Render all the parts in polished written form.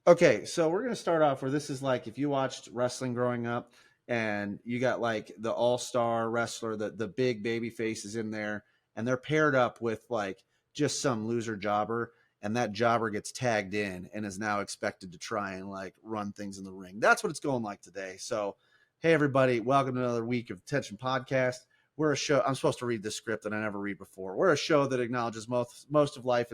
Okay, so we're gonna start off where this is like if you watched wrestling growing up and you got like the all-star wrestler, the big baby face is in there, and they're paired up with like just some loser jobber, and that jobber gets tagged in and is now expected to try and like run things in the ring. That's what it's going like today. So, hey everybody, welcome to another week of Attention Podcast. We're a show. I'm supposed to read this script that I never read before. We're a show that acknowledges most of life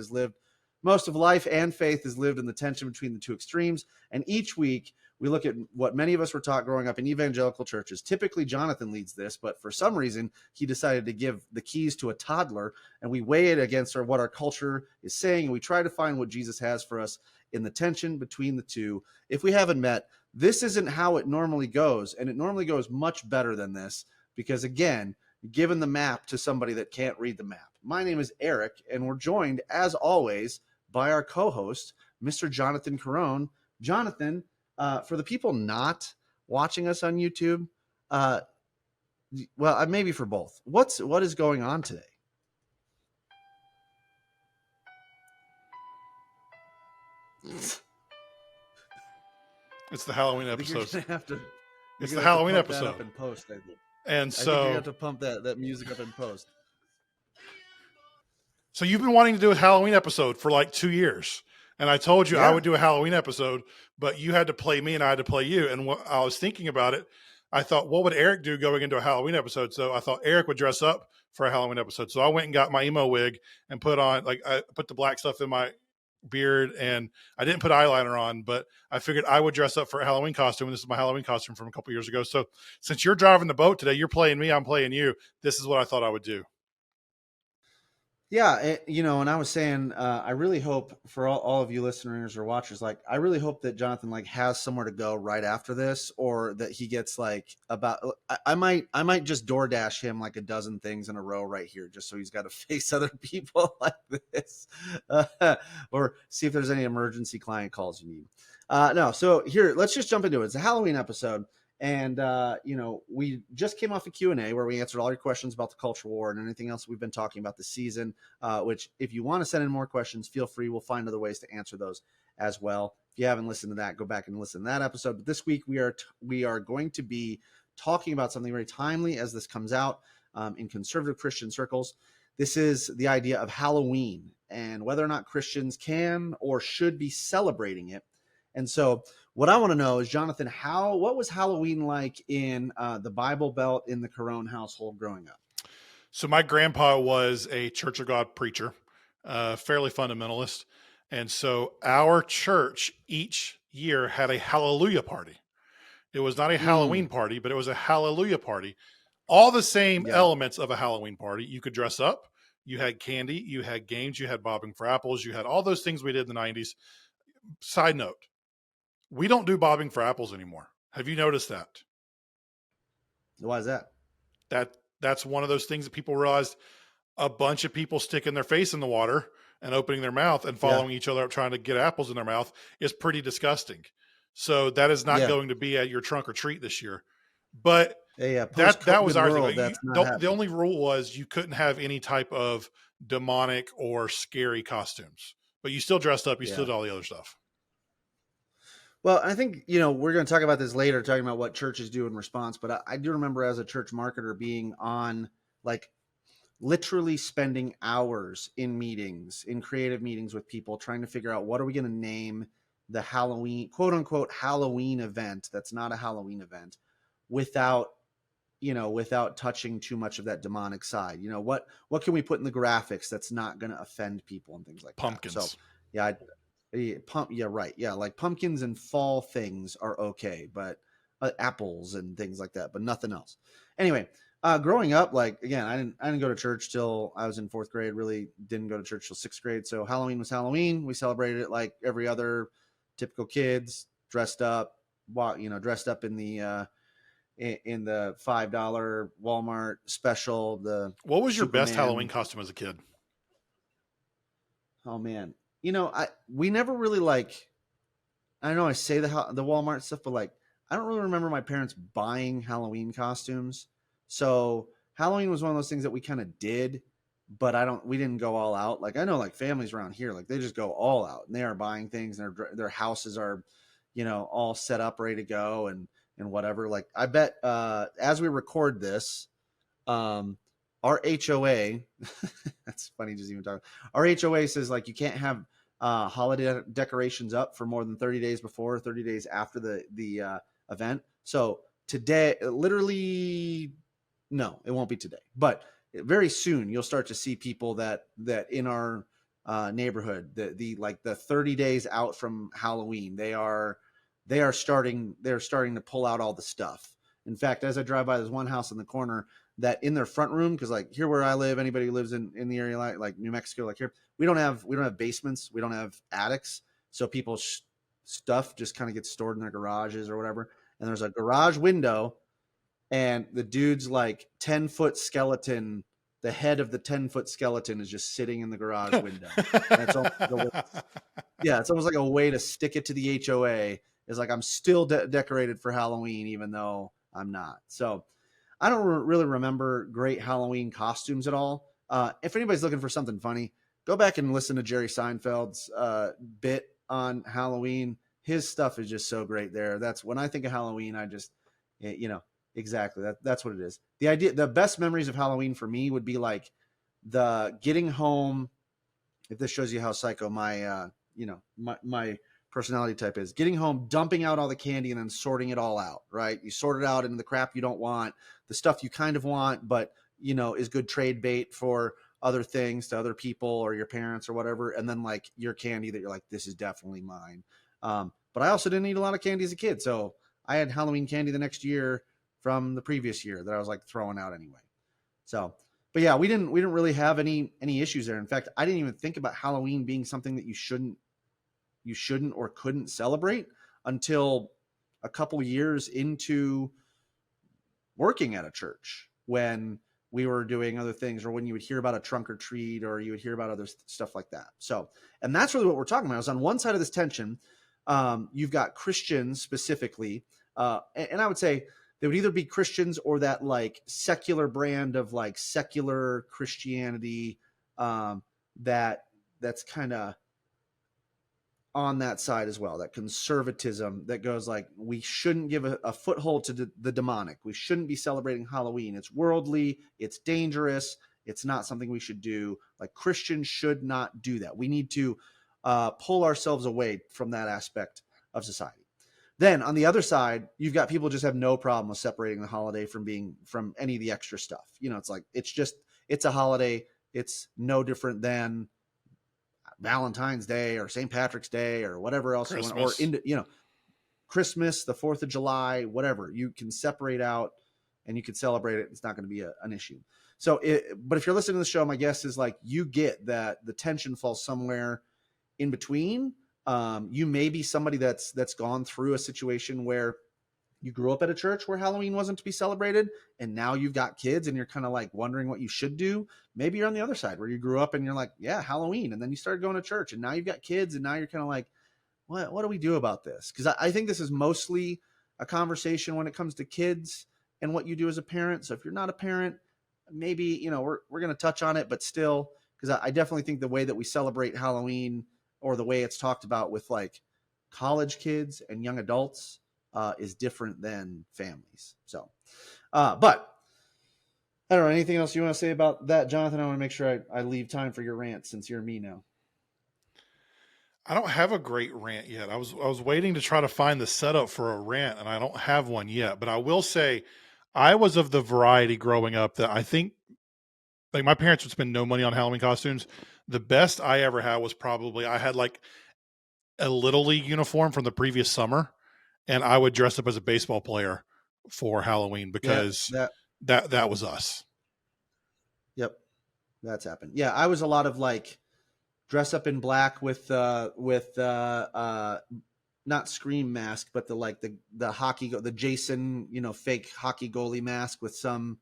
and faith is lived in the tension between the two extremes. And each week, we look at what many of us were taught growing up in evangelical churches. Typically, Jonathan leads this, but for some reason, he decided to give the keys to a toddler, and we weigh it against what our culture is saying, and we try to find what Jesus has for us in the tension between the two. If we haven't met, this isn't how it normally goes, and it normally goes much better than this because, again, given the map to somebody that can't read the map. My name is Eric, and we're joined, as always, by our co-host, Mr. Jonathan Carone. Jonathan, for the people not watching us on YouTube, maybe for both, what is going on today? It's the Halloween episode. It's the Halloween episode. Up in post, I think. And so I think you have to pump that music up in post. So you've been wanting to do a Halloween episode for like 2 years. And I told you I would do a Halloween episode, but you had to play me and I had to play you. And when I was thinking about it, I thought, what would Eric do going into a Halloween episode? So I thought Eric would dress up for a Halloween episode. So I went and got my emo wig and I put the black stuff in my beard, and I didn't put eyeliner on, but I figured I would dress up for a Halloween costume. And this is my Halloween costume from a couple years ago. So since you're driving the boat today, you're playing me, I'm playing you. This is what I thought I would do. Yeah, and I was saying, I really hope for all of you listeners or watchers, like, I really hope that Jonathan like has somewhere to go right after this, or that he gets like I might just DoorDash him like a dozen things in a row right here, just so he's got to face other people like this, or see if there's any emergency client calls you need. No, so here, let's just jump into it. It's a Halloween episode. And, we just came off a Q&A where we answered all your questions about the culture war and anything else we've been talking about this season, which if you want to send in more questions, feel free. We'll find other ways to answer those as well. If you haven't listened to that, go back and listen to that episode. But this week we are going to be talking about something very timely as this comes out in conservative Christian circles. This is the idea of Halloween and whether or not Christians can or should be celebrating it. And so what I want to know is, Jonathan, what was Halloween like in the Bible Belt in the Carone household growing up? So my grandpa was a Church of God preacher, fairly fundamentalist. And so our church each year had a hallelujah party. It was not a Halloween party, but it was a hallelujah party. All the same elements of a Halloween party. You could dress up. You had candy. You had games. You had bobbing for apples. You had all those things we did in the 90s. Side note. We don't do bobbing for apples anymore. Have you noticed that? Why is that? That's one of those things that people realized a bunch of people sticking their face in the water and opening their mouth and following each other up trying to get apples in their mouth is pretty disgusting. So that is not going to be at your trunk or treat this year. But that was our thing. The only rule was you couldn't have any type of demonic or scary costumes. But you still dressed up. You still did all the other stuff. Well, I think, we're going to talk about this later, talking about what churches do in response. But I do remember as a church marketer being on, like, literally spending hours in meetings, in creative meetings with people, trying to figure out what are we going to name the Halloween, quote unquote, Halloween event that's not a Halloween event without touching too much of that demonic side. What can we put in the graphics that's not going to offend people and things like pumpkins. That. So, right. Yeah, like pumpkins and fall things are okay, but apples and things like that, but nothing else. Anyway, growing up, like, again, I didn't go to church till I was in 4th grade. Really didn't go to church till 6th grade. So Halloween was Halloween. We celebrated it like every other typical kids, dressed up in the $5 Walmart special. What was your best Halloween costume as a kid? Oh man. We never really I know I say the Walmart stuff, but I don't really remember my parents buying Halloween costumes. So Halloween was one of those things that we kind of did, but we didn't go all out. Like I know like families around here, like they just go all out and they are buying things and their houses are, all set up, ready to go and whatever. Like I bet, as we record this, um, our HOA, that's funny just even talking. Our HOA says like you can't have holiday decorations up for more than 30 days before, 30 days after the event. So today, literally, no, it won't be today, but very soon you'll start to see people that in our neighborhood, the like the 30 days out from Halloween, they're starting to pull out all the stuff. In fact, as I drive by, there's one house in the corner that in their front room, because like here where I live, anybody who lives in the area like New Mexico, like here, we don't have basements, we don't have attics, so people's stuff just kind of gets stored in their garages or whatever. And there's a garage window, and the dude's like 10-foot skeleton. The head of the 10-foot skeleton is just sitting in the garage window. And it's almost like it's almost like a way to stick it to the HOA. Is like I'm still decorated for Halloween, even though I'm not. So I don't really remember great Halloween costumes at all. If anybody's looking for something funny, go back and listen to Jerry Seinfeld's bit on Halloween. His stuff is just so great there. That's when I think of Halloween, I just, exactly. That's what it is. The best memories of Halloween for me would be like the getting home. If this shows you how psycho my personality type is, getting home, dumping out all the candy and then sorting it all out, right? You sort it out into the crap you don't want, the stuff you kind of want, but is good trade bait for other things to other people or your parents or whatever. And then like your candy that you're like, this is definitely mine. But I also didn't eat a lot of candy as a kid. So I had Halloween candy the next year from the previous year that I was like throwing out anyway. So, but yeah, we didn't really have any issues there. In fact, I didn't even think about Halloween being something that you shouldn't or couldn't celebrate until a couple years into working at a church, when we were doing other things, or when you would hear about a trunk or treat, or you would hear about other stuff like that. So, and that's really what we're talking about. Is on one side of this tension, you've got Christians specifically, and I would say they would either be Christians or that like secular brand of like secular Christianity, that's kind of on that side as well, that conservatism that goes like, we shouldn't give a foothold to the demonic. We shouldn't be celebrating Halloween. It's worldly. It's dangerous. It's not something we should do. Like Christians should not do that. We need to pull ourselves away from that aspect of society. Then on the other side, you've got people just have no problem with separating the holiday from any of the extra stuff. It's like, it's a holiday. It's no different than Valentine's Day or St. Patrick's Day or whatever else Christmas. you want, or into Christmas, the 4th of July, whatever. You can separate out and you can celebrate it. It's not going to be an issue. So, but if you're listening to the show, my guess is like you get that the tension falls somewhere in between. You may be somebody that's gone through a situation where you grew up at a church where Halloween wasn't to be celebrated, and now you've got kids and you're kind of like wondering what you should do. Maybe you're on the other side where you grew up and you're like, yeah, Halloween. And then you started going to church and now you've got kids and now you're kind of like, what do we do about this? Because I think this is mostly a conversation when it comes to kids and what you do as a parent. So if you're not a parent, maybe, we're going to touch on it, but still, because I definitely think the way that we celebrate Halloween, or the way it's talked about with like college kids and young adults, is different than families. So, but I don't know, anything else you want to say about that, Jonathan? I want to make sure I leave time for your rant since you're me now. I don't have a great rant yet. I was waiting to try to find the setup for a rant, and I don't have one yet. But I will say, I was of the variety growing up that I think, like, my parents would spend no money on Halloween costumes. The best I ever had was probably, I had like a little league uniform from the previous summer, and I would dress up as a baseball player for Halloween Yeah, because that was us. yep, that's happened. Yeah, I was a lot of like dress up in black with not scream mask, but the hockey, the Jason, fake hockey goalie mask with some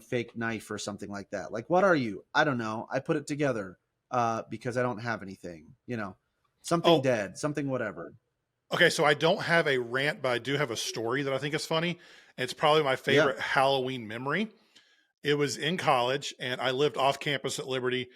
fake knife or something like that. Like, what are you? I don't know. I put it together because I don't have anything, something Oh, dead, something whatever. okay. So I don't have a rant, but I do have a story that I think is funny. And it's probably my Yeah. favorite Halloween memory it was in college, and I lived off campus at Liberty.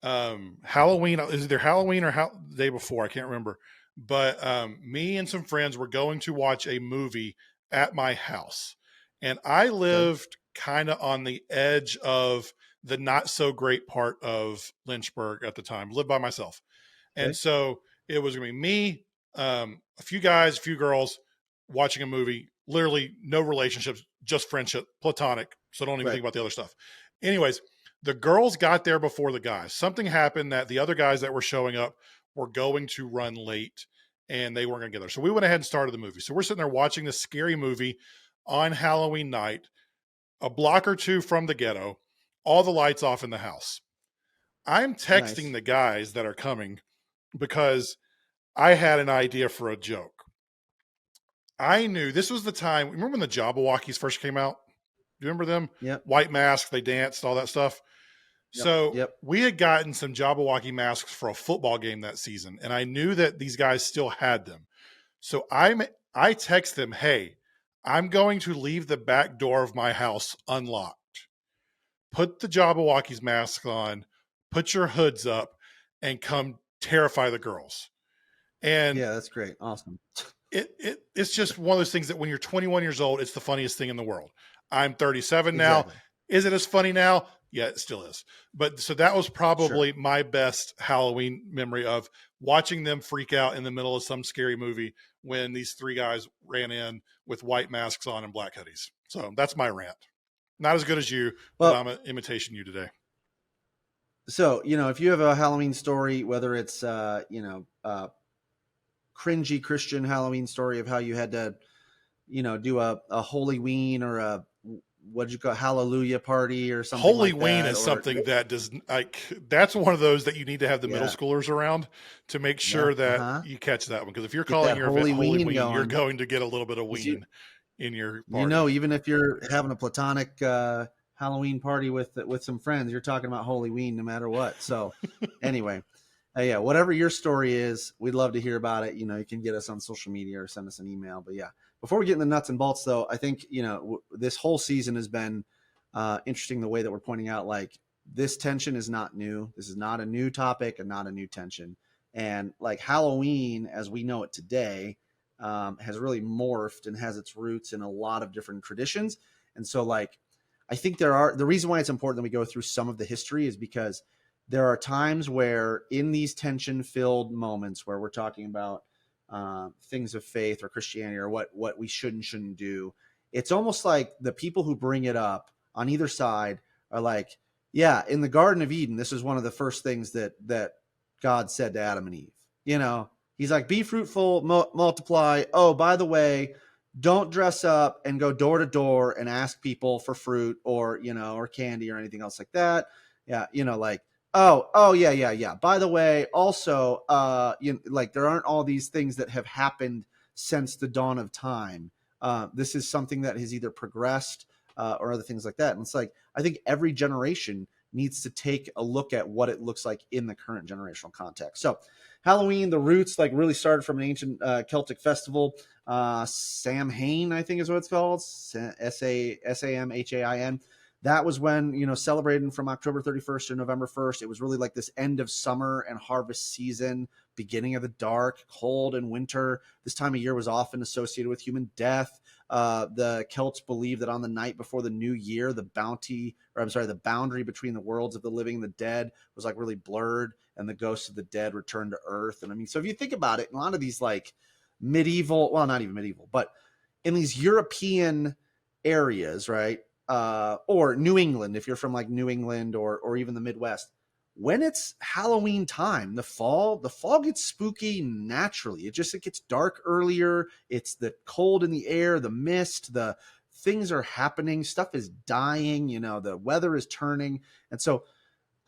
Halloween, is either Halloween or the day before, I can't remember. But me and some friends were going to watch a movie at my house, and I Okay. lived kind of on the edge of the not so great part of Lynchburg at the time. Lived by myself, and Okay. so it was going to be me, a few guys, a few girls watching a movie. Literally no relationships, just friendship, platonic. So don't even Right. think about the other stuff. Anyways, the girls got there before the guys. Something happened that the other guys that were showing up were going to run late and they weren't going to get there. So we went ahead and started the movie. So we're sitting there watching this scary movie on Halloween night, a block or two from the ghetto, all the lights off in the house. I'm texting Nice. the guys that are coming because I had an idea for a joke. I knew this was the time. Remember when the Jabberwockies first came out? Do you remember them? Yep. White mask, they danced, all that stuff. Yep. So Yep. we had gotten some Jabberwocky masks for a football game that season, and I knew that these guys still had them. So I text them, "Hey, I'm going to leave the back door of my house unlocked. Put the Jabberwockies masks on, put your hoods up, and come terrify the girls." And Yeah, that's great. Awesome. it's just one of those things that when you're 21 years old, it's the funniest thing in the world. I'm 37 now. Exactly. Is it as funny now? Yeah, it still is. But so that was Sure. probably my best Halloween memory of watching them freak out in the middle of some scary movie when these three guys ran in with white masks on and black hoodies. So that's my rant. Not as good as you, but Well, I'm imitating you today. so, if you have a Halloween story, whether it's, cringy Christian Halloween story of how you had to, do a Holy Ween or a, what'd you call it, Hallelujah party or something Holy like Ween that, is or something that does like that's one of those that you need to have the middle yeah, schoolers around to make yeah, sure that uh-huh. you catch that one. Because if you're Get calling that your event Holy Holy Ween Ween, you're going. going to get a little bit of 'Cause you, ween in your you party. know, even if you're having a platonic Halloween party with some friends, you're talking about Holy Ween no matter what. So, anyway, yeah, whatever your story is, we'd love to hear about it. You can get us on social media or send us an email. But yeah, before we get in the nuts and bolts, though, I think this whole season has been interesting. The way that we're pointing out, like, this tension is not new. This is not a new topic and not a new tension. And like Halloween, as we know it today, has really morphed and has its roots in a lot of different traditions. And so, like, I think the reason why it's important that we go through some of the history is because there are times where in these tension filled moments where we're talking about things of faith or Christianity or what we should and shouldn't do, it's almost like the people who bring it up on either side are like, yeah, in the Garden of Eden, this is one of the first things that God said to Adam and Eve. He's like, be fruitful, multiply. Oh, by the way, don't dress up and go door to door and ask people for fruit or candy or anything else like that. Yeah, like, oh, yeah, yeah, yeah. By the way, also, like, there aren't all these things that have happened since the dawn of time. This is something that has either progressed or other things like that. And it's like, I think every generation needs to take a look at what it looks like in the current generational context. So, Halloween, the roots like really started from an ancient Celtic festival. Samhain, I think is what it's called. Samhain. That was when, celebrating from October 31st to November 1st. It was really like this end of summer and harvest season, beginning of the dark, cold, and winter. This time of year was often associated with human death. The Celts believed that on the night before the new year, the boundary between the worlds of the living and the dead was like really blurred, and the ghosts of the dead returned to Earth. And I mean, so if you think about it, a lot of these like medieval, well, not even medieval, but in these European areas, right? Or New England, if you're from like New England or even the Midwest, when it's Halloween time, the fall gets spooky naturally. It gets dark earlier. It's the cold in the air, the mist, the things are happening, stuff is dying, the weather is turning. And so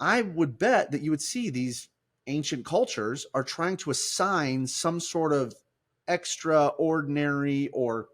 I would bet that you would see these ancient cultures are trying to assign some sort of extraordinary or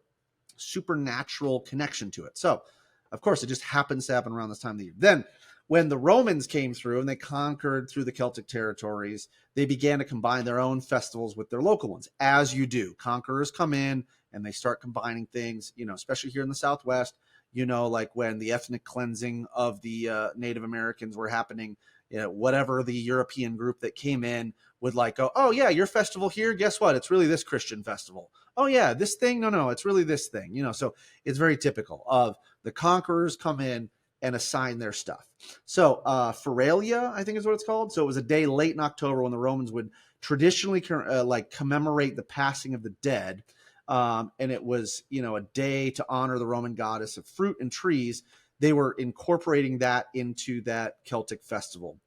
supernatural connection to it. So, of course, it just happens to happen around this time of the year. Then, when the Romans came through and they conquered through the Celtic territories, they began to combine their own festivals with their local ones, as you do. Conquerors come in and they start combining things, especially here in the Southwest. like when the ethnic cleansing of the Native Americans were happening, whatever the European group that came in would like go, oh yeah, your festival here, guess what? It's really this Christian festival. Oh yeah, this thing, no, it's really this thing. So it's very typical of the conquerors come in and assign their stuff. So Feralia, I think is what it's called. So it was a day late in October when the Romans would traditionally commemorate the passing of the dead. And it was, a day to honor the Roman goddess of fruit and trees. They were incorporating that into that Celtic festival.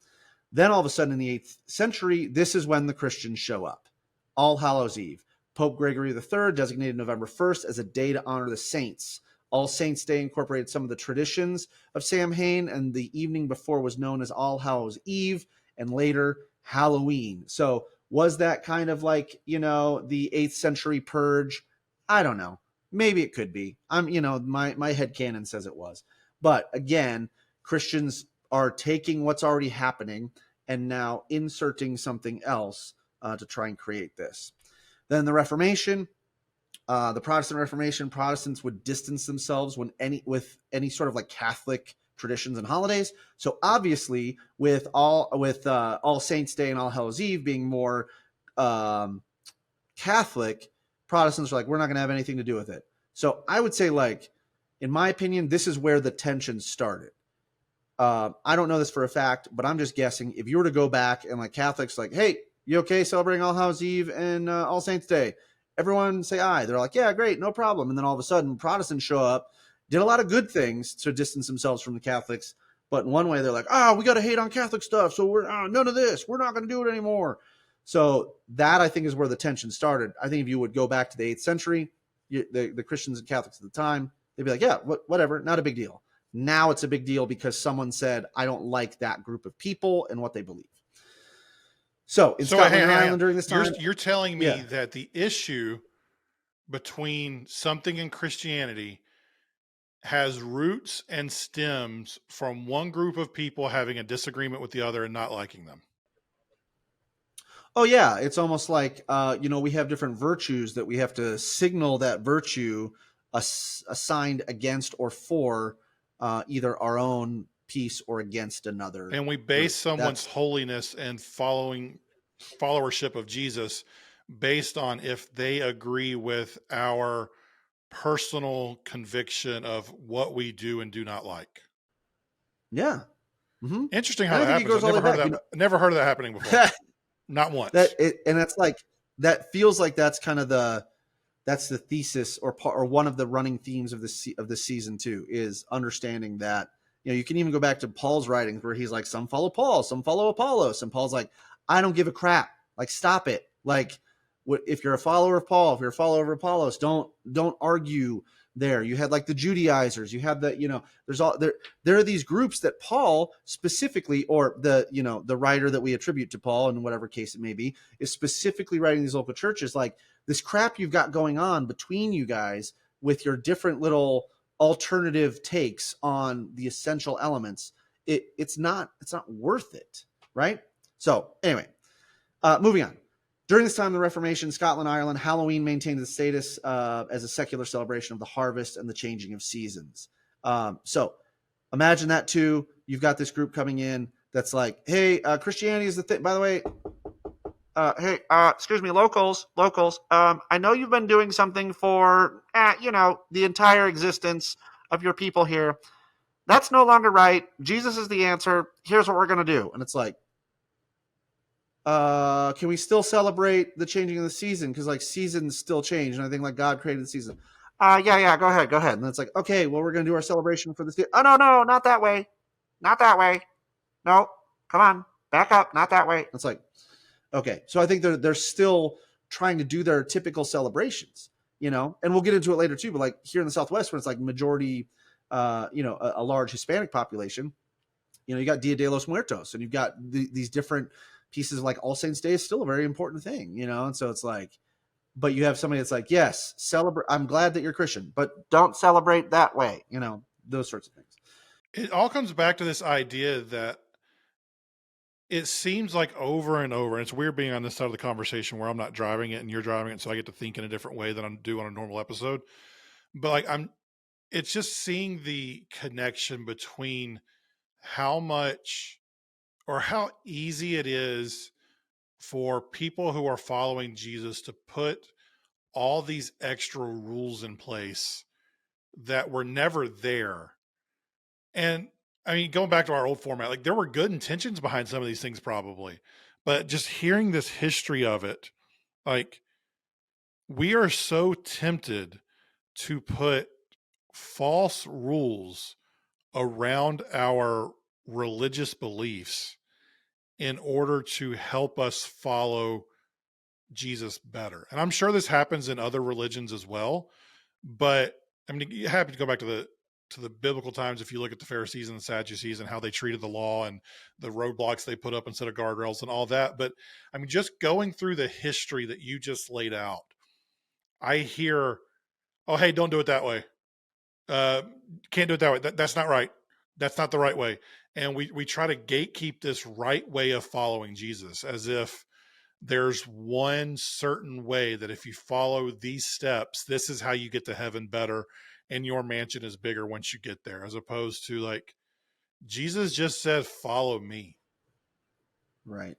Then all of a sudden in the 8th century, this is when the Christians show up. All Hallows Eve. Pope Gregory III designated November 1st as a day to honor the saints. All Saints' Day incorporated some of the traditions of Samhain, and the evening before was known as All Hallows Eve, and later Halloween. So was that kind of like, the 8th century purge? I don't know. Maybe it could be. My headcanon says it was. But again, Christians are taking what's already happening and now inserting something else to try and create this. Then the Reformation, the Protestant Reformation, Protestants would distance themselves with any sort of like Catholic traditions and holidays. So obviously, with All Saints' Day and All Hallows Eve being more Catholic, Protestants are like, we're not going to have anything to do with it. So I would say, like, in my opinion, this is where the tension started. I don't know this for a fact, but I'm just guessing. If you were to go back and like Catholics, like, hey, you okay celebrating All Hallows Eve and All Saints' Day? Everyone say aye. They're like, yeah, great, no problem. And then all of a sudden, Protestants show up, did a lot of good things to distance themselves from the Catholics. But in one way, they're like, we got to hate on Catholic stuff. So we're none of this. We're not going to do it anymore. So that, I think, is where the tension started. I think if you would go back to the 8th century, the Christians and Catholics at the time, they'd be like, yeah, whatever, not a big deal. Now it's a big deal because someone said, I don't like that group of people and what they believe. So in Scotland and Ireland during this time, you're telling me that the issue between something in Christianity has roots and stems from one group of people having a disagreement with the other and not liking them. Oh yeah, it's almost like we have different virtues that we have to signal that virtue assigned against or for either our own piece or against another. And we base someone's holiness and followership of Jesus based on if they agree with our personal conviction of what we do and do not like. Yeah. Mm-hmm. Interesting how that happens. Never heard of that happening before. Not once. That feels like that's kind of that's the thesis or one of the running themes of the season too, is understanding that, you can even go back to Paul's writings where he's like, some follow Paul, some follow Apollos. And Paul's like, I don't give a crap. Like, stop it. Like, if you're a follower of Paul, if you're a follower of Apollos, don't argue there. You had like the Judaizers, you had there are these groups that Paul specifically, or the writer that we attribute to Paul in whatever case it may be, is specifically writing these local churches, like, this crap you've got going on between you guys with your different little alternative takes on the essential elements. It's not worth it. Right. So anyway, moving on. During this time of the Reformation, Scotland, Ireland, Halloween maintained the status as a secular celebration of the harvest and the changing of seasons. So imagine that too. You've got this group coming in that's like, hey, Christianity is the thing. By the way, hey, excuse me, locals. I know you've been doing something for, the entire existence of your people here. That's no longer right. Jesus is the answer. Here's what we're going to do. And it's like, can we still celebrate the changing of the season? Because like seasons still change, and I think like God created the season. Yeah, go ahead. And then it's like, okay, well, we're gonna do our celebration for this. Oh no, not that way, No, come on, back up, not that way. It's like, okay, so I think they're still trying to do their typical celebrations, and we'll get into it later too. But like here in the Southwest, when it's like majority, a large Hispanic population, you got Dia de los Muertos, and you've got these different pieces of like All Saints' Day is still a very important thing, and so it's like, but you have somebody that's like, yes, celebrate. I'm glad that you're Christian, but don't celebrate that way, those sorts of things. It all comes back to this idea that it seems like over and over, and it's weird being on this side of the conversation where I'm not driving it and you're driving it, so I get to think in a different way than I do on a normal episode. But like it's just seeing the connection between how much or how easy it is for people who are following Jesus to put all these extra rules in place that were never there. And I mean, going back to our old format, like there were good intentions behind some of these things, probably, but just hearing this history of it, like we are so tempted to put false rules around our religious beliefs in order to help us follow Jesus better. And I'm sure this happens in other religions as well, but I mean, you happen to go back to the biblical times if you look at the Pharisees and the Sadducees and how they treated the law and the roadblocks they put up instead of guardrails and all that. But I mean, just going through the history that you just laid out, I hear, oh, hey, don't do it that way. Uh, can't do it that way. That's not right. That's not the right way. And we try to gatekeep this right way of following Jesus as if there's one certain way that if you follow these steps, this is how you get to heaven better and your mansion is bigger once you get there, as opposed to like Jesus just said, follow me. Right.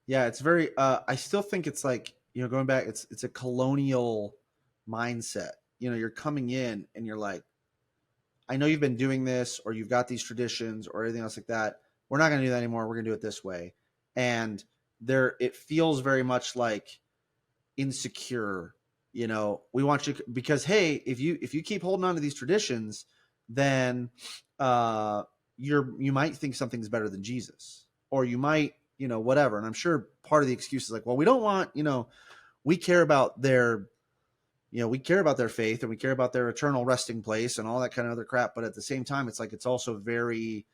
Yeah, it's very I still think it's like, going back, it's a colonial mindset. You're coming in and you're like, I know you've been doing this or you've got these traditions or anything else like that. We're not going to do that anymore. We're going to do it this way. And it feels very much like insecure. We want you, because, hey, if you keep holding on to these traditions, then you might think something's better than Jesus, or you might, whatever. And I'm sure part of the excuse is like, well, we don't want, we care about their we care about their faith and we care about their eternal resting place and all that kind of other crap. But at the same time, it's like, it's also very,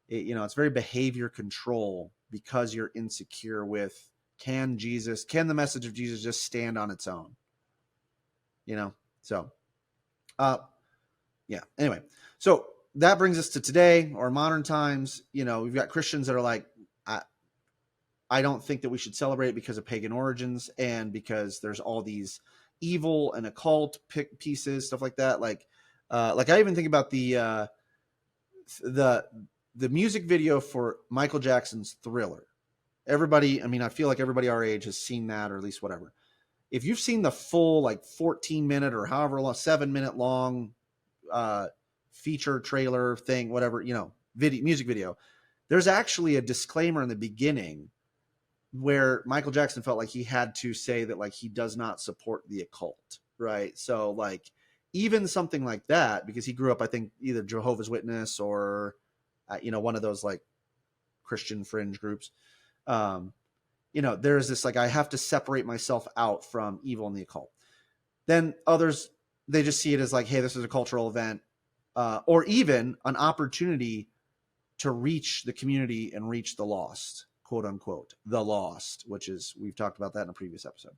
it's very behavior control, because you're insecure with, can the message of Jesus just stand on its own? So, yeah. Anyway, so that brings us to today, or modern times. We've got Christians that are like, I don't think that we should celebrate it because of pagan origins and because there's all these evil and occult pieces, stuff like that. Like I even think about the music video for Michael Jackson's Thriller. Everybody, I mean, I feel like everybody our age has seen that, or at least whatever. If you've seen the full, like 14-minute or however long, 7-minute long feature trailer thing, whatever, music video, there's actually a disclaimer in the beginning where Michael Jackson felt like he had to say that, like, he does not support the occult, right? So, like, even something like that, because he grew up, I think, either Jehovah's Witness or, one of those, like, Christian fringe groups. There's this, like, I have to separate myself out from evil and the occult. Then others, they just see it as like, hey, this is a cultural event, or even an opportunity to reach the community and reach the lost, quote unquote, the lost, which is, we've talked about that in a previous episode.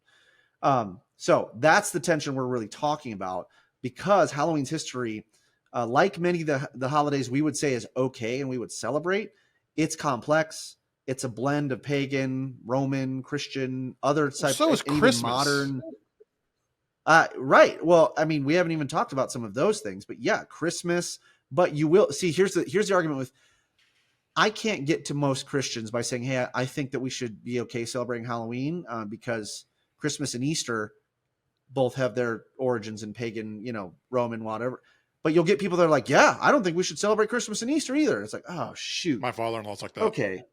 So that's the tension we're really talking about, because Halloween's history, like many of the holidays we would say is okay and we would celebrate, it's complex. It's a blend of pagan, Roman, Christian, other Well, type, so is and even Christmas. modern. Right. Well, I mean, we haven't even talked about some of those things, but yeah, Christmas. But you will see. Here's the argument with. I can't get to most Christians by saying, hey, I think that we should be okay celebrating Halloween, because Christmas and Easter both have their origins in pagan, Roman, whatever. But you'll get people that are like, yeah, I don't think we should celebrate Christmas and Easter either. It's like, oh, shoot. My father-in-law's like that. Okay.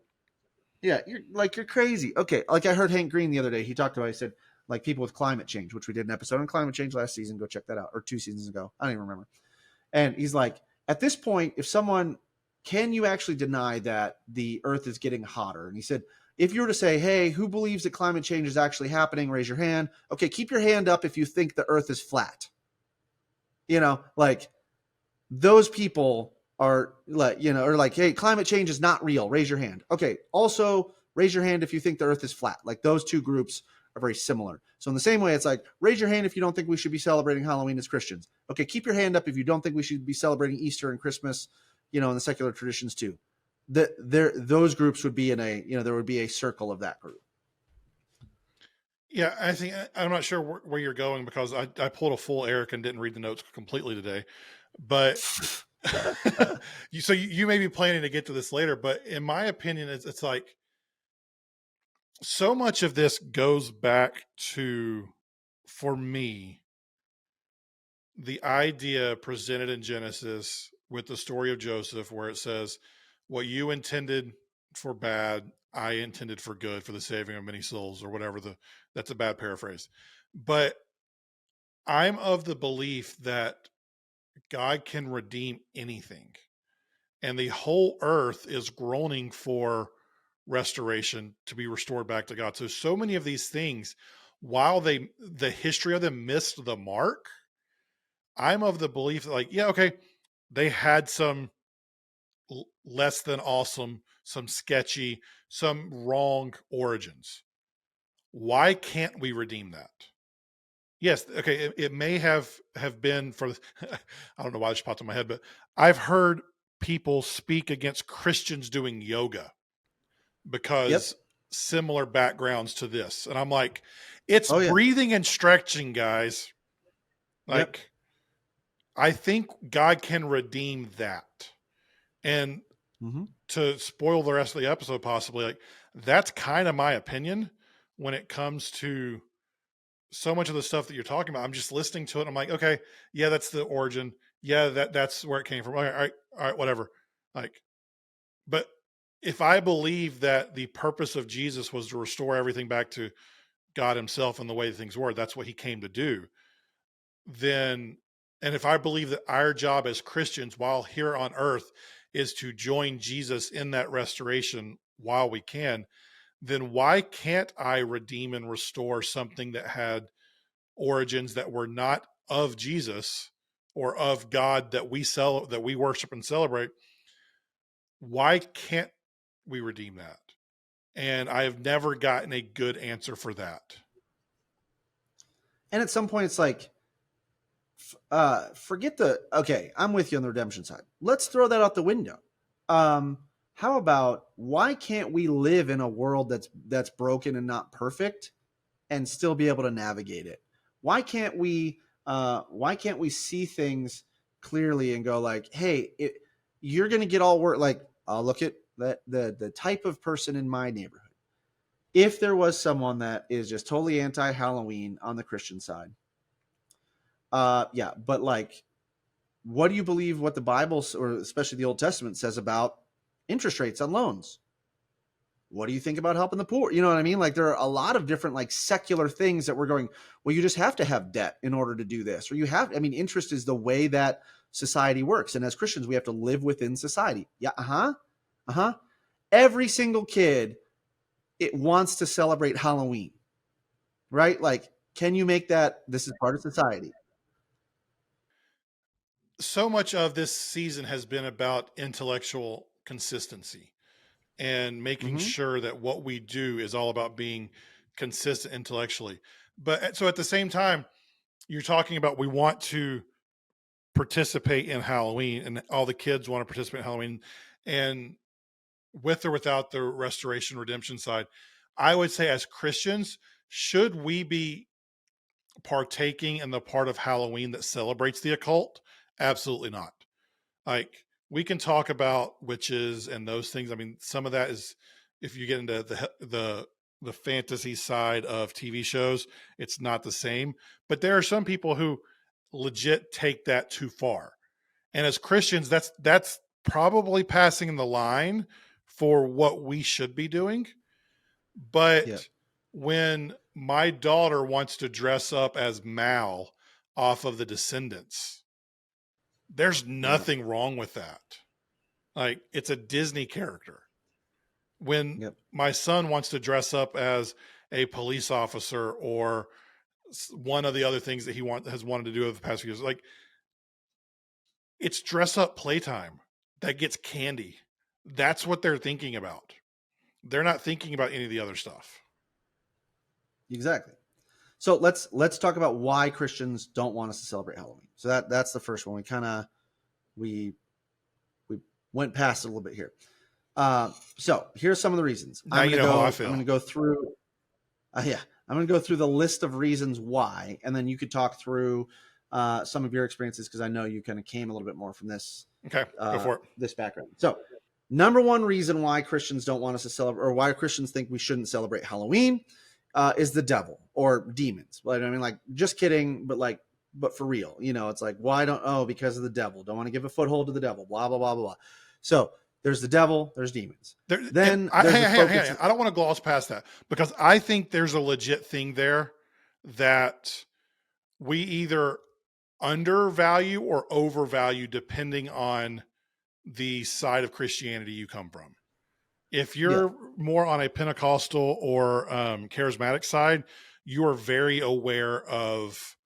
Yeah, you're crazy. Okay, like I heard Hank Green the other day. He talked about, he said, like, people with climate change, which we did an episode on climate change last season. Go check that out, or 2 seasons ago. I don't even remember. And he's like, at this point, if someone, can you actually deny that the Earth is getting hotter? And he said, if you were to say, hey, who believes that climate change is actually happening? Raise your hand. Okay, keep your hand up if you think the Earth is flat. Like, those people are like, or like, hey, climate change is not real. Raise your hand. Okay. Also, raise your hand if you think the Earth is flat. Like, those two groups are very similar. So in the same way, it's like, raise your hand if you don't think we should be celebrating Halloween as Christians. Okay, keep your hand up if you don't think we should be celebrating Easter and Christmas, in the secular traditions too. Those groups would be in a, there would be a circle of that group. Yeah, I think I'm not sure where you're going because I pulled a full Eric and didn't read the notes completely today. But you may be planning to get to this later, but in my opinion, it's like so much of this goes back to, for me, the idea presented in Genesis with the story of Joseph, where it says, "What you intended for bad, I intended for good, for the saving of many souls," or whatever. That's a bad paraphrase, but I'm of the belief that God can redeem anything, and the whole earth is groaning for restoration to be restored back to God. So many of these things, while the history of them missed the mark, I'm of the belief that, like, yeah, okay, they had some less than awesome, some sketchy, some wrong origins. Why can't we redeem that? Yes, okay, it may have been for I don't know why this popped in my head, but I've heard people speak against Christians doing yoga Yep. because similar backgrounds to this. And I'm like, it's Oh yeah. breathing and stretching, guys. Yep. Like, I think God can redeem that. And Mm-hmm. to spoil the rest of the episode, possibly, like, that's kind of my opinion when it comes to so much of the stuff that you're talking about. I'm just listening to it. I'm like, okay, yeah, that's the origin. Yeah, that's where it came from. All right, whatever. Like, but if I believe that the purpose of Jesus was to restore everything back to God himself and the way things were, that's what he came to do, then, and if I believe that our job as Christians while here on earth is to join Jesus in that restoration while we can, then why can't I redeem and restore something that had origins that were not of Jesus or of God that we worship and celebrate? Why can't we redeem that? And I have never gotten a good answer for that. And at some point, it's like, forget the. Okay, I'm with you on the redemption side. Let's throw that out the window. Um, how about why can't we live in a world that's broken and not perfect, and still be able to navigate it? Why can't we? Why can't we see things clearly and go like, hey, you're going to get all work. Like, I'll look at the type of person in my neighborhood. If there was someone that is just totally anti Halloween on the Christian side, yeah, but like, what do you believe what the Bible, or especially the Old Testament, says about interest rates on loans? What do you think about helping the poor? You know what I mean? Like, there are a lot of different like secular things that we're going, well, you just have to have debt in order to do this, or you have, I mean, interest is the way that society works. And as Christians, we have to live within society. Yeah. Uh-huh. Uh-huh. Every single kid, it wants to celebrate Halloween, right? Like, can you make that this is part of society? So much of this season has been about intellectual consistency and making Mm-hmm. sure that what we do is all about being consistent intellectually. But so at the same time, you're talking about we want to participate in Halloween and all the kids want to participate in Halloween, and with or without the restoration redemption side, I would say as Christians, should we be partaking in the part of Halloween that celebrates the occult? Absolutely not. Like, we can talk about witches and those things. I mean, some of that is, if you get into the fantasy side of TV shows, it's not the same. But there are some people who legit take that too far. And as Christians, that's probably passing the line for what we should be doing. Yeah. But when my daughter wants to dress up as Mal off of the Descendants, there's Yeah. nothing wrong with that. Like, it's a Disney character. When Yep. my son wants to dress up as a police officer or one of the other things that has wanted to do over the past few years, like, it's dress up playtime that gets candy. That's what they're thinking about. They're not thinking about any of the other stuff. Exactly. So let's talk about why Christians don't want us to celebrate Halloween. So that's the first one. We we went past it a little bit here. So here's some of the reasons. Now you know how I I'm feel. gonna go through. Yeah, I'm going to go through the list of reasons why, and then you could talk through some of your experiences, because I know you kind of came a little bit more from Okay, go for it. this background. So, number one reason why Christians don't want us to celebrate, or why Christians think we shouldn't celebrate Halloween, is the devil or demons. Like, I mean, like, just kidding, but for real, it's like, why don't, oh, because of the devil. Don't want to give a foothold to the devil, blah, blah, blah, blah, blah. So there's the devil, there's demons. Then there's the focus. I don't want to gloss past that, because I think there's a legit thing there that we either undervalue or overvalue depending on the side of Christianity you come from. If you're more on a Pentecostal or charismatic side, you are very aware of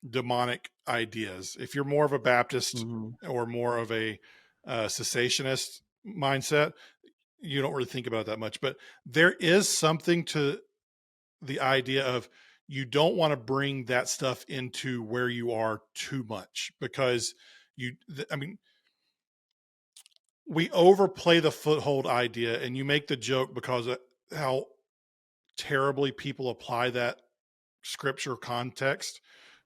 demonic ideas. If you're more of a Baptist or more of a cessationist mindset, you don't really think about it that much. But there is something to the idea of, you don't want to bring that stuff into where you are too much, because we overplay the foothold idea, and you make the joke because of how terribly people apply that scripture context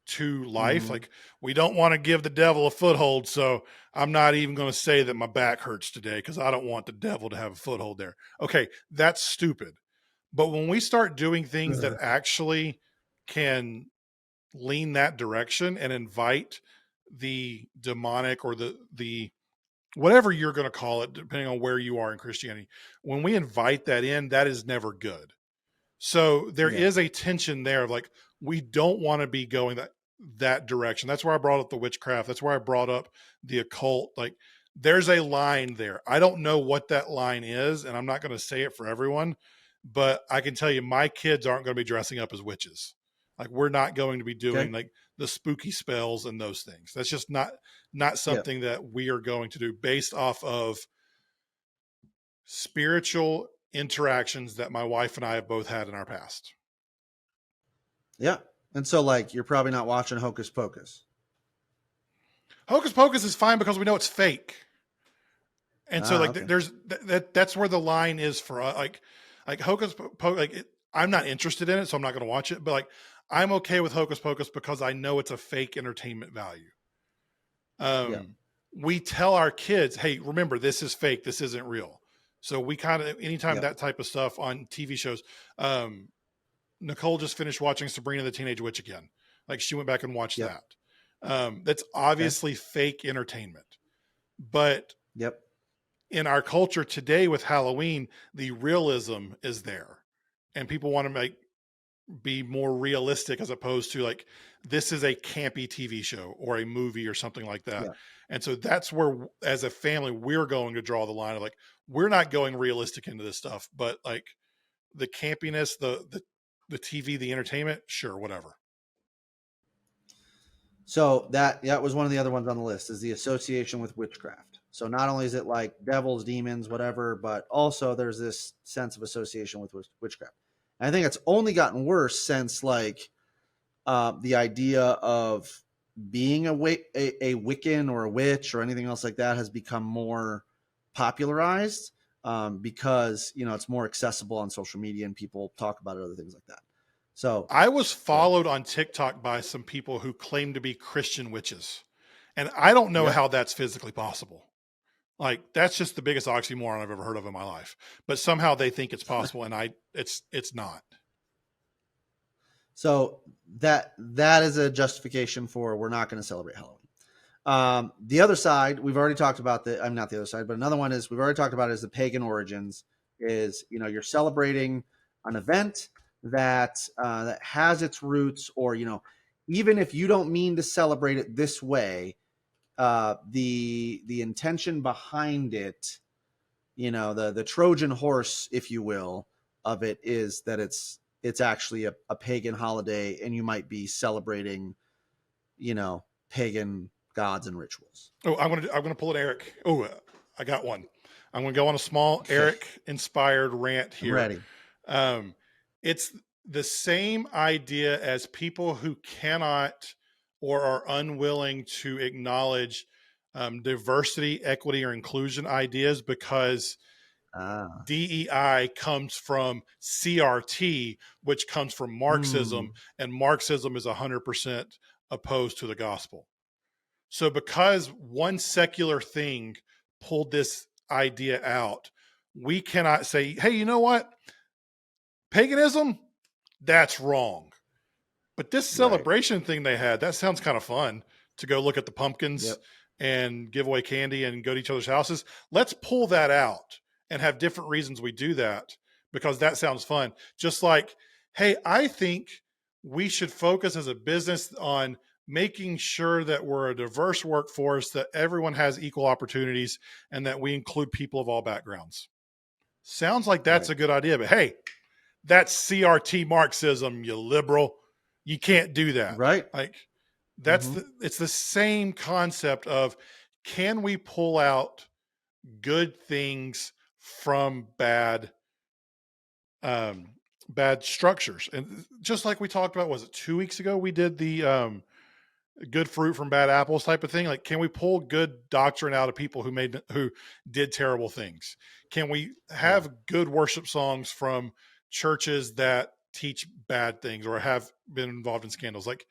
to life. Like, we don't want to give the devil a foothold, so I'm not even going to say that my back hurts today because I don't want the devil to have a foothold there. Okay, that's stupid. But when we start doing things that actually can lean that direction and invite the demonic or the whatever you're going to call it, depending on where you are in Christianity, when we invite that in, that is never good. So there is a tension there of like, we don't want to be going that direction. That's where I brought up the witchcraft. That's where I brought up the occult. Like, there's a line there. I don't know what that line is, and I'm not going to say it for everyone, but I can tell you my kids aren't going to be dressing up as witches. Like, we're not going to be doing like the spooky spells and those things. That's just not something that we are going to do based off of spiritual interactions that my wife and I have both had in our past. Yeah. And so, like, you're probably not watching Hocus Pocus. Hocus Pocus is fine because we know it's fake. And so, like, there's that's where the line is for like Hocus Pocus. Like, I'm not interested in it, so I'm not going to watch it. But like, I'm okay with Hocus Pocus because I know it's a fake entertainment value. We tell our kids, hey, remember, this is fake. This isn't real. So we kind of, anytime that type of stuff on TV shows, Nicole just finished watching Sabrina the Teenage Witch again. Like, she went back and watched that. That's obviously fake entertainment. But in our culture today with Halloween, the realism is there. And people want to be more realistic, as opposed to like, this is a campy TV show or a movie or something like that. And so that's where, as a family, we're going to draw the line of like, we're not going realistic into this stuff, but like the campiness, the TV, the entertainment, sure, whatever. So that was one of the other ones on the list, is the association with witchcraft. So not only is it like devils, demons, whatever, but also there's this sense of association with witchcraft. And I think it's only gotten worse since like the idea of being a Wiccan or a witch or anything else like that has become more popularized, because it's more accessible on social media and people talk about it, other things like that. So I was followed on TikTok by some people who claim to be Christian witches, and I don't know how that's physically possible. Like, that's just the biggest oxymoron I've ever heard of in my life. But somehow they think it's possible, and it's not. So that is a justification for, we're not going to celebrate Halloween. The other side, we've already talked about I'm not the other side, but another one is, we've already talked about, is the pagan origins. Is, you're celebrating an event that has its roots, or even if you don't mean to celebrate it this way, the intention behind it, the Trojan horse, if you will, of it, is that it's actually a pagan holiday, and you might be celebrating, pagan gods and rituals. Oh, I'm gonna pull it, Eric. Oh, I got one. I'm gonna go on a small Eric inspired rant here. I'm ready. It's the same idea as people who cannot or are unwilling to acknowledge diversity, equity, or inclusion ideas, because Ah. DEI comes from CRT, which comes from Marxism, Mm. and Marxism is 100% opposed to the gospel. So, because one secular thing pulled this idea out, we cannot say, hey, you know what? Paganism, that's wrong. But this Right. celebration thing they had, that sounds kind of fun to go look at the pumpkins Yep. and give away candy and go to each other's houses. Let's pull that out and have different reasons we do that because that sounds fun. Just like, hey, I think we should focus as a business on making sure that we're a diverse workforce, that everyone has equal opportunities, and that we include people of all backgrounds. Sounds like that's Right. a good idea, but hey, that's CRT Marxism, you liberal. You can't do that. Right. Like Hmm. it's the same concept of can we pull out good things from um bad structures? And just like we talked about, was it 2 weeks ago we did the good fruit from bad apples type of thing? Like, can we pull good doctrine out of people who did terrible things? Can we Yeah. have good worship songs from churches that teach bad things or have been involved in scandals? Like,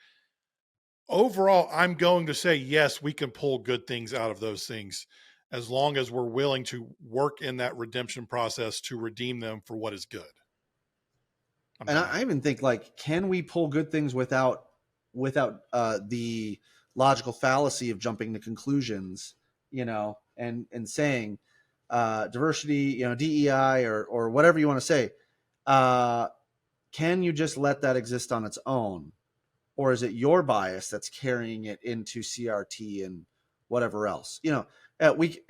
overall, I'm going to say yes, we can pull good things out of those things as long as we're willing to work in that redemption process to redeem them for what is good. I'm And done. I even think like, can we pull good things without the logical fallacy of jumping to conclusions, and saying diversity, DEI or whatever you want to say. Uh, can you just let that exist on its own, or is it your bias that's carrying it into CRT and whatever else? We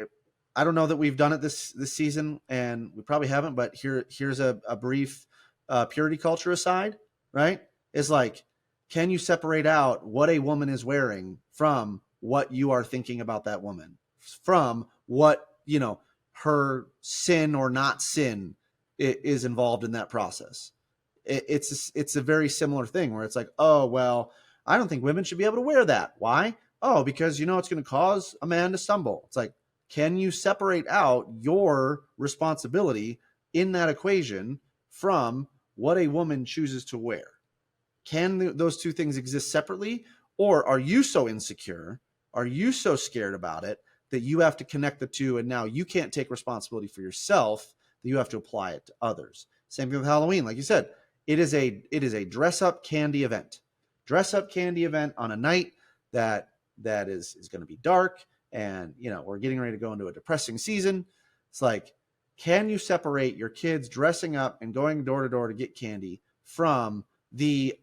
I don't know that we've done it this season, and we probably haven't. But here's a brief purity culture aside, right? Is like, can you separate out what a woman is wearing from what you are thinking about that woman, from what her sin or not sin is involved in that process? It's a very similar thing where it's like, oh well, I don't think women should be able to wear that. Why? Oh, because it's going to cause a man to stumble. It's like, can you separate out your responsibility in that equation from what a woman chooses to wear? Can those two things exist separately, or are you so insecure, are you so scared about it that you have to connect the two, and now you can't take responsibility for yourself, that you have to apply it to others? Same thing with Halloween. Like you said, it is a dress up candy event. Dress up candy event on a night that is going to be dark, and we're getting ready to go into a depressing season. It's like, can you separate your kids dressing up and going door to door to get candy from the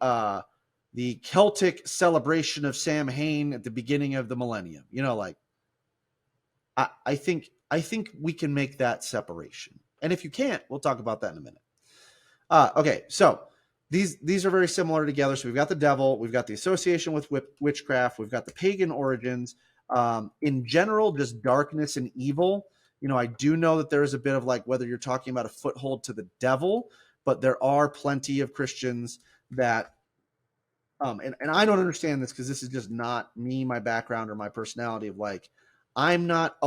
Celtic celebration of Samhain at the beginning of the millennium? Like, I think we can make that separation. And if you can't, we'll talk about that in a minute. Okay, so these are very similar together. So we've got the devil, we've got the association with witchcraft, we've got the pagan origins. In general, just darkness and evil. I do know that there is a bit of like, whether you're talking about a foothold to the devil, but there are plenty of Christians that and I don't understand this because this is just not me, my background, or my personality of like, I'm not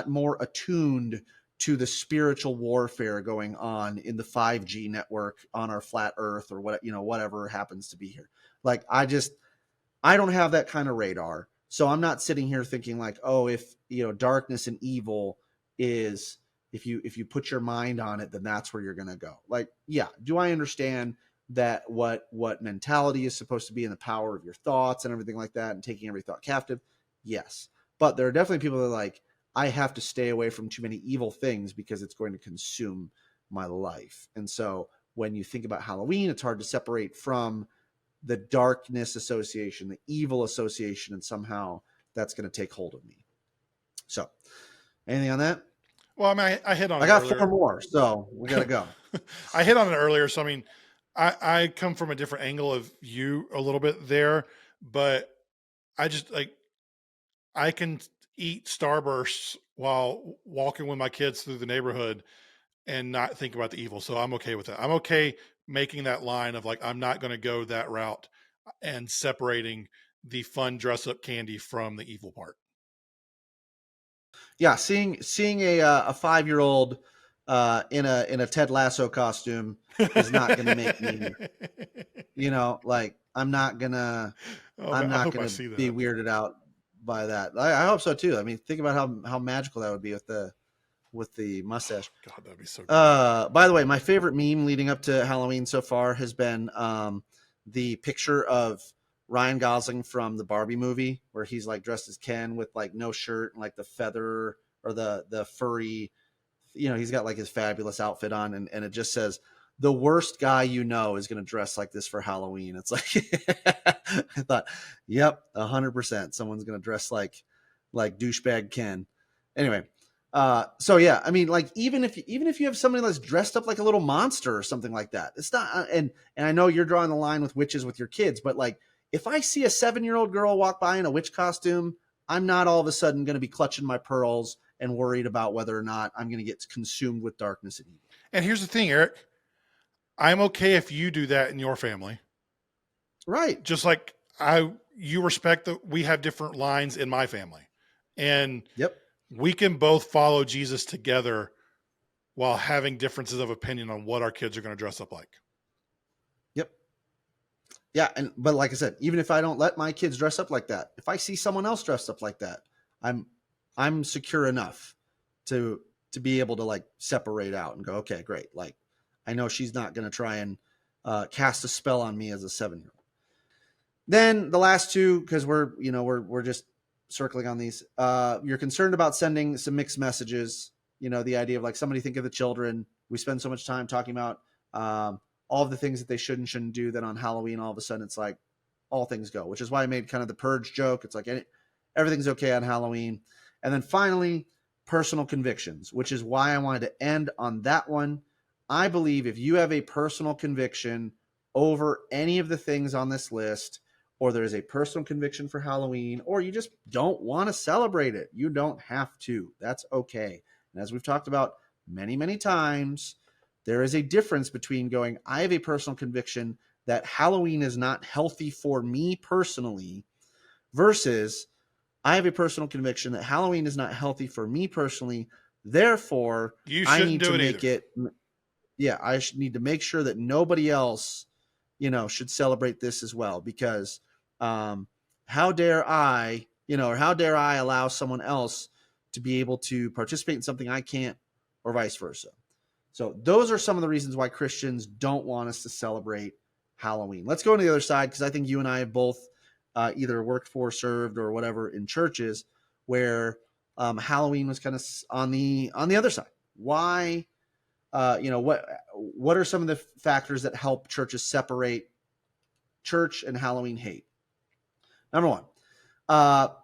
more attuned to the spiritual warfare going on in the 5G network on our flat earth, or whatever happens to be here. Like, I don't have that kind of radar. So I'm not sitting here thinking like, oh, if darkness and evil is, if you put your mind on it, then that's where you're going to go. Like, yeah, do I understand that what mentality is supposed to be in the power of your thoughts and everything like that, and taking every thought captive? Yes. But there are definitely people that are like, I have to stay away from too many evil things because it's going to consume my life. And so when you think about Halloween, it's hard to separate from the darkness association, the evil association, and somehow that's going to take hold of me. So, anything on that? Well, I mean, I hit on I it got earlier. four more, so we got to go. I hit on it earlier. So, I mean, I come from a different angle of you a little bit there, but I just like, I can eat Starbursts while walking with my kids through the neighborhood and not think about the evil. So I'm okay with that. I'm okay making that line of like, I'm not going to go that route and separating the fun dress up candy from the evil part. Yeah, seeing a 5-year-old in a Ted Lasso costume is not going to make me, like Oh man, I'm I not hope I gonna see be that. weirded out by that. I hope so too. I mean, think about how magical that would be with the mustache. God, that'd be so great. By the way, my favorite meme leading up to Halloween so far has been the picture of Ryan Gosling from the Barbie movie, where he's like dressed as Ken with like no shirt and like the feather or the furry, he's got like his fabulous outfit on, and it just says, the worst guy you know is going to dress like this for Halloween. It's like, I thought, yep, 100%. Someone's going to dress like douchebag Ken. Anyway, so yeah, I mean, like even if you have somebody that's dressed up like a little monster or something like that, it's not. And I know you're drawing the line with witches with your kids, but like if I see a 7-year-old girl walk by in a witch costume, I'm not all of a sudden going to be clutching my pearls and worried about whether or not I'm going to get consumed with darkness and evil. And here's the thing, Eric. I'm okay if you do that in your family. Right. Just like you respect that we have different lines in my family. And Yep. we can both follow Jesus together while having differences of opinion on what our kids are going to dress up like. Yep. Yeah, but like I said, even if I don't let my kids dress up like that, if I see someone else dressed up like that, I'm secure enough to be able to like separate out and go, okay, great. Like I know she's not going to try and cast a spell on me as a 7-year-old. Then the last two, because we're just circling on these. You're concerned about sending some mixed messages. The idea of like somebody think of the children. We spend so much time talking about all of the things that they should and shouldn't do. That on Halloween, all of a sudden, it's like all things go. Which is why I made kind of the purge joke. It's like everything's okay on Halloween. And then finally, personal convictions, which is why I wanted to end on that one. I believe if you have a personal conviction over any of the things on this list, or there's a personal conviction for Halloween, or you just don't want to celebrate it, you don't have to. That's okay. And as we've talked about many, many times, there is a difference between going, I have a personal conviction that Halloween is not healthy for me personally, versus I have a personal conviction that Halloween is not healthy for me personally. Therefore, You I shouldn't need to do it make either. it, yeah, I need to make sure that nobody else, should celebrate this as well, because how dare I, or how dare I allow someone else to be able to participate in something I can't, or vice versa. So those are some of the reasons why Christians don't want us to celebrate Halloween. Let's go to the other side, because I think you and I have both either worked for, served, or whatever in churches where Halloween was kind of on the other side. Why? What are some of the factors that help churches separate church and Halloween hate? Number one,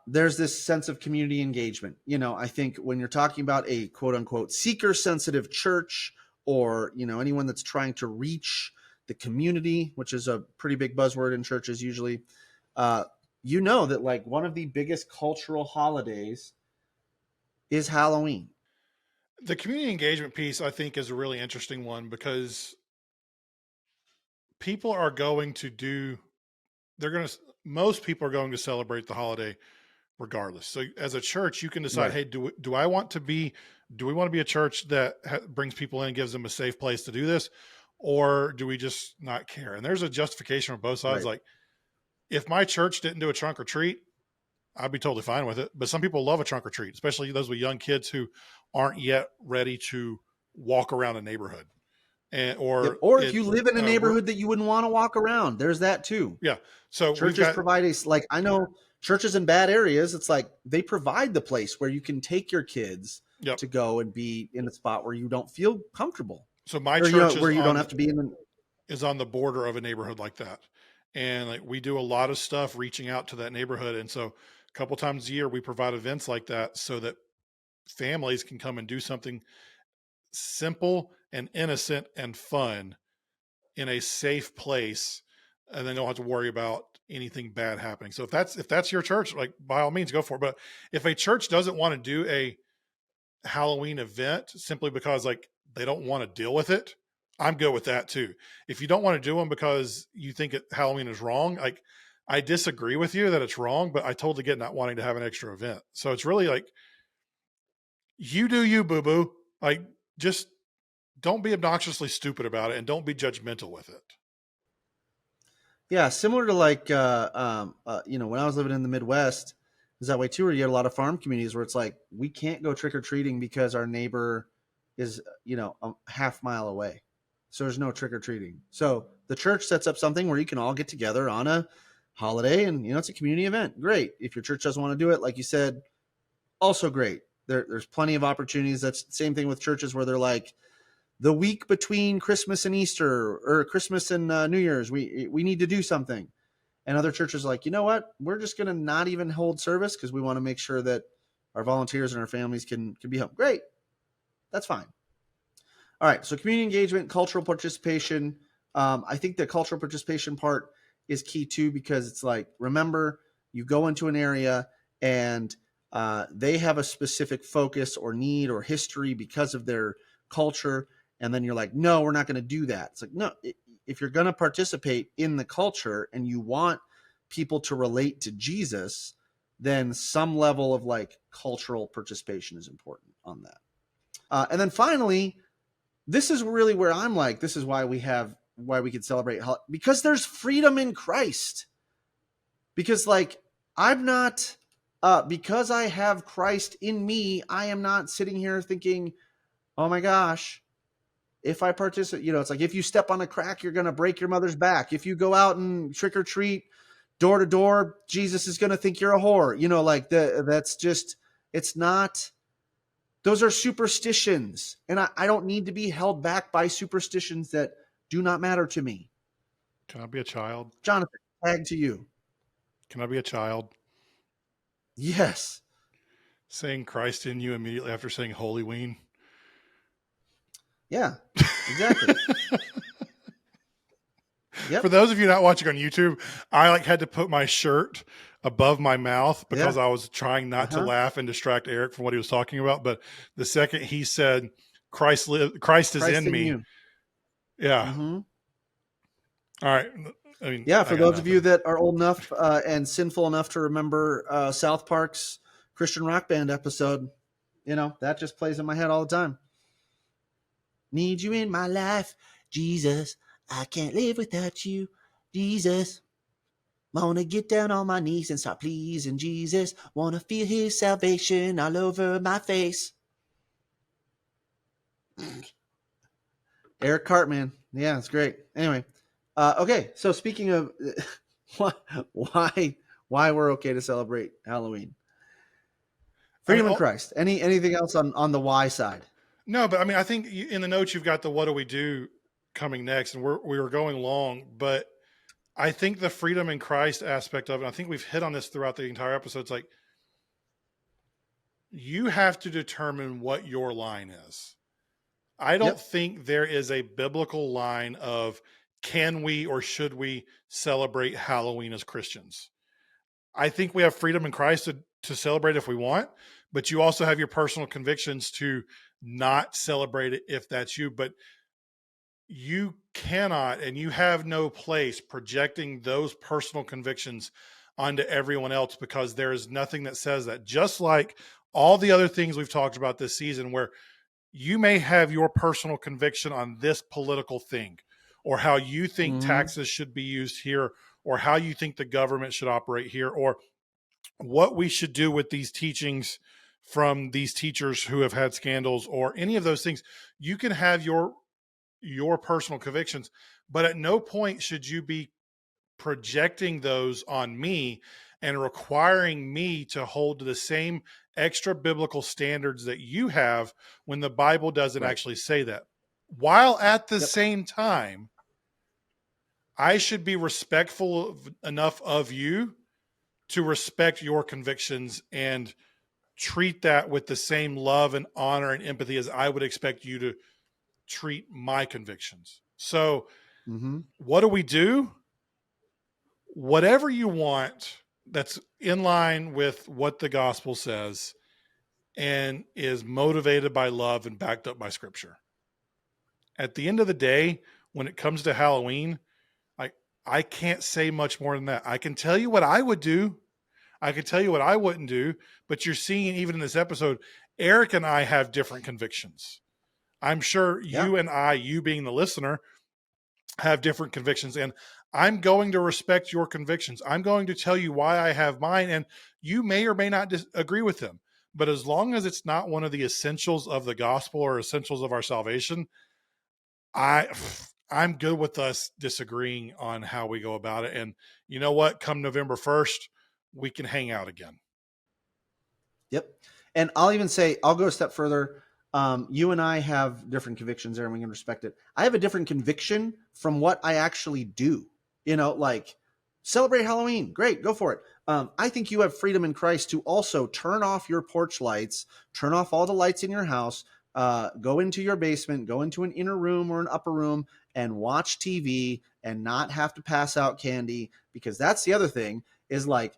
there's this sense of community engagement. I think when you're talking about a quote unquote seeker sensitive church, or anyone that's trying to reach the community, which is a pretty big buzzword in churches usually, that like one of the biggest cultural holidays is Halloween. The community engagement piece, I think, is a really interesting one because people are going to do, most people are going to celebrate the holiday regardless. So as a church, you can decide, Right. hey, do we want to be a church that brings people in and gives them a safe place to do this? Or do we just not care? And there's a justification on both sides. Right. Like if my church didn't do a trunk or treat, I'd be totally fine with it. But some people love a trunk or treat, especially those with young kids who aren't yet ready to walk around a neighborhood. And, Yep. or Or if it, you live in a we're, neighborhood that you wouldn't want to walk around, there's that too. yeah. So we've Churches got, provide like I know churches in bad areas, it's like they provide the place where you can take your kids yep. to go and be in a spot where you don't feel comfortable, So my or church where you don't have to be in the is on the border of a neighborhood like that. And like we do a lot of stuff reaching out to that neighborhood. And so a couple times a year we provide events like that so that families can come and do something simple and innocent and fun in a safe place, and they don't have to worry about anything bad happening. So if that's your church, like by all means go for it. But if a church doesn't want to do a Halloween event simply because like they don't want to deal with it, I'm good with that too. If you don't want to do them because you think Halloween is wrong, like I disagree with you that it's wrong, but I totally get not wanting to have an extra event. So it's really like you do you, boo boo. Like just don't be obnoxiously stupid about it, and don't be judgmental with it. Yeah, similar to like when I was living in the Midwest, is that way too. Where you get a lot of farm communities where it's like we can't go trick or treating because our neighbor is a half mile away, so there's no trick or treating. So the church sets up something where you can all get together on a holiday, and it's a community event. Great. If your church doesn't want to do it, like you said, also great. There's plenty of opportunities. That's the same thing with churches where they're like, the week between Christmas and Easter or Christmas and New Year's, we need to do something. And other churches are like, you know what? We're just going to not even hold service because we want to make sure that our volunteers and our families can be home. Great. That's fine. All right. So community engagement, cultural participation. I think the cultural participation part is key too, because it's like, remember, you go into an area and they have a specific focus or need or history because of their culture. And then you're like, no, we're not going to do that. It's like, no, if you're going to participate in the culture and you want people to relate to Jesus, then some level of like cultural participation is important on that. And then finally, this is really where I'm like, this is why we can celebrate, because there's freedom in Christ. Because like, I'm not, because I have Christ in me, I am not sitting here thinking, oh my gosh, if I participate, it's like if you step on a crack, you're going to break your mother's back. If you go out and trick or treat door to door, Jesus is going to think you're a whore. That's just, it's not, those are superstitions. And I don't need to be held back by superstitions that do not matter to me. Can I be a child? Jonathan, tag to you. Can I be a child? Yes. Saying Christ in you immediately after saying Holy-ween. Yeah, exactly. Yep. For those of you not watching on YouTube, I had to put my shirt above my mouth because I was trying not to laugh and distract Eric from what he was talking about. But the second he said, Christ is in me. You. Yeah. Mm-hmm. All right. I mean, yeah, for those of you that are old enough and sinful enough to remember South Park's Christian rock band episode, that just plays in my head all the time. Need you in my life, Jesus. I can't live without you, Jesus. Wanna get down on my knees and start pleasing Jesus. Wanna feel his salvation all over my face. Eric Cartman. Yeah, it's great. Anyway, okay. So speaking of why we're okay to celebrate Halloween, freedom in Christ. Anything else on the why side? No, but I mean, I think in the notes you've got the what do we do coming next, and we were going long, but I think the freedom in Christ aspect of it, I think we've hit on this throughout the entire episode. It's like you have to determine what your line is. I don't think there is a biblical line of can we or should we celebrate Halloween as Christians. I think we have freedom in Christ to celebrate if we want, but you also have your personal convictions to not celebrate it if that's you. But you cannot and you have no place projecting those personal convictions onto everyone else, because there is nothing that says that. Just like all the other things we've talked about this season, where you may have your personal conviction on this political thing, or how you think taxes should be used here, or how you think the government should operate here, or what we should do with these teachings from these teachers who have had scandals, or any of those things. You can have your personal convictions, but at no point should you be projecting those on me and requiring me to hold to the same extra biblical standards that you have, when the Bible doesn't actually say that. While at the same time, I should be respectful enough of you to respect your convictions and treat that with the same love and honor and empathy as I would expect you to treat my convictions. So what do we do? Whatever you want that's in line with what the gospel says and is motivated by love and backed up by scripture. At the end of the day, when it comes to Halloween, I can't say much more than that. I can tell you what I would do. I can tell you what I wouldn't do, but you're seeing even in this episode, Eric and I have different convictions. I'm sure Yeah. you and I, you being the listener, have different convictions, and I'm going to respect your convictions. I'm going to tell you why I have mine, and you may or may not agree with them. But as long as it's not one of the essentials of the gospel or essentials of our salvation, I I'm good with us disagreeing on how we go about it. And you know what? Come November 1st, we can hang out again. Yep. And I'll even say, I'll go a step further. You and I have different convictions there, and we can respect it. I have a different conviction from what I actually do. Like celebrate Halloween. Great, go for it. I think you have freedom in Christ to also turn off your porch lights, turn off all the lights in your house, go into your basement, go into an inner room or an upper room and watch TV and not have to pass out candy, because that's the other thing is like,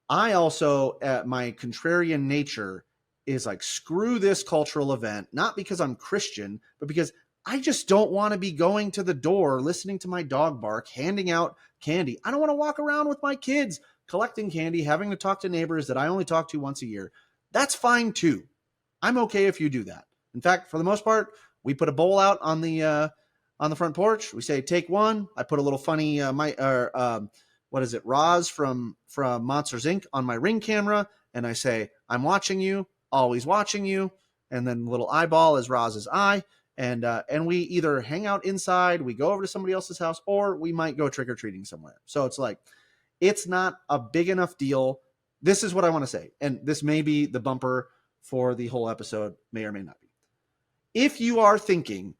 I also, my contrarian nature is like, screw this cultural event, not because I'm Christian, but because I just don't want to be going to the door, listening to my dog bark, handing out candy. I don't want to walk around with my kids collecting candy, having to talk to neighbors that I only talk to once a year. That's fine too. I'm okay if you do that. In fact, for the most part, we put a bowl out on the front porch. We say, take one. I put a little funny what is it, Roz from Monsters Inc. on my Ring camera, and I say, I'm watching you, always watching you, and then little eyeball is Roz's eye, and we either hang out inside, we go over to somebody else's house, or we might go trick or treating somewhere. So it's like, it's not a big enough deal. This is what I want to say, and this may be the bumper for the whole episode, may or may not be. If you are thinking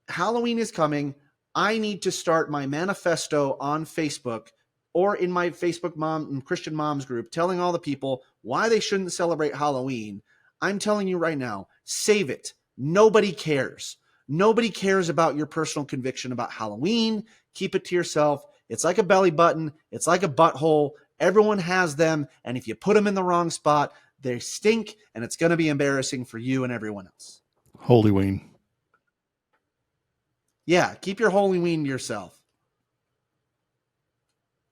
Halloween is coming, I need to start my manifesto on Facebook or in my Facebook mom Christian moms group, telling all the people why they shouldn't celebrate Halloween, I'm telling you right now, save it. Nobody cares. Nobody cares about your personal conviction about Halloween. Keep it to yourself. It's like a belly button. It's like a butthole. Everyone has them. And if you put them in the wrong spot, they stink, and it's going to be embarrassing for you and everyone else. Holy Ween. Yeah, keep your Holy Ween to yourself.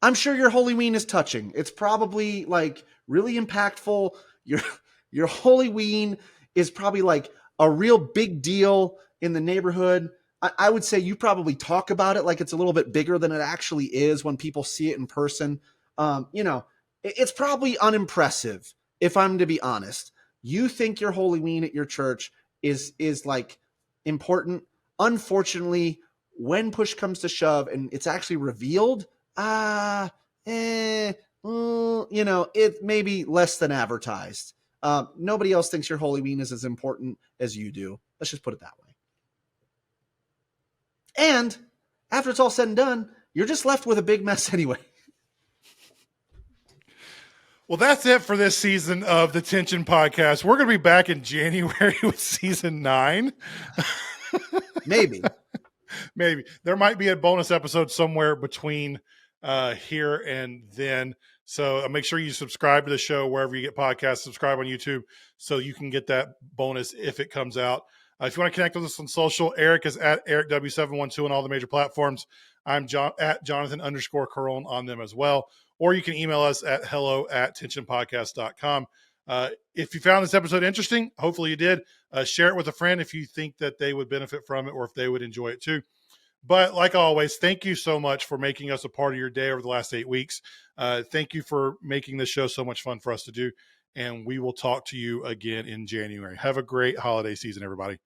I'm sure your Holy Ween is touching. It's probably like really impactful. Your Holy Ween is probably like a real big deal in the neighborhood. I would say you probably talk about it like it's a little bit bigger than it actually is when people see it in person. It's probably unimpressive, if I'm to be honest. You think your Holy Ween at your church is like important. Unfortunately, when push comes to shove and it's actually revealed, it may be less than advertised. Nobody else thinks your Holy Ween is as important as you do. Let's just put it that way. And after it's all said and done, you're just left with a big mess anyway. Well, that's it for this season of the Tension Podcast. We're going to be back in January with season 9. Maybe. There might be a bonus episode somewhere between here and then. So make sure you subscribe to the show wherever you get podcasts. Subscribe on YouTube so you can get that bonus if it comes out. If you want to connect with us on social, Eric is at EricW712 on all the major platforms. I'm at Jonathan_Caron on them as well. Or you can email us at hello@tensionpodcast.com. If you found this episode interesting, hopefully you did, share it with a friend if you think that they would benefit from it or if they would enjoy it too. But like always, thank you so much for making us a part of your day over the last 8 weeks. Thank you for making this show so much fun for us to do. And we will talk to you again in January. Have a great holiday season, everybody.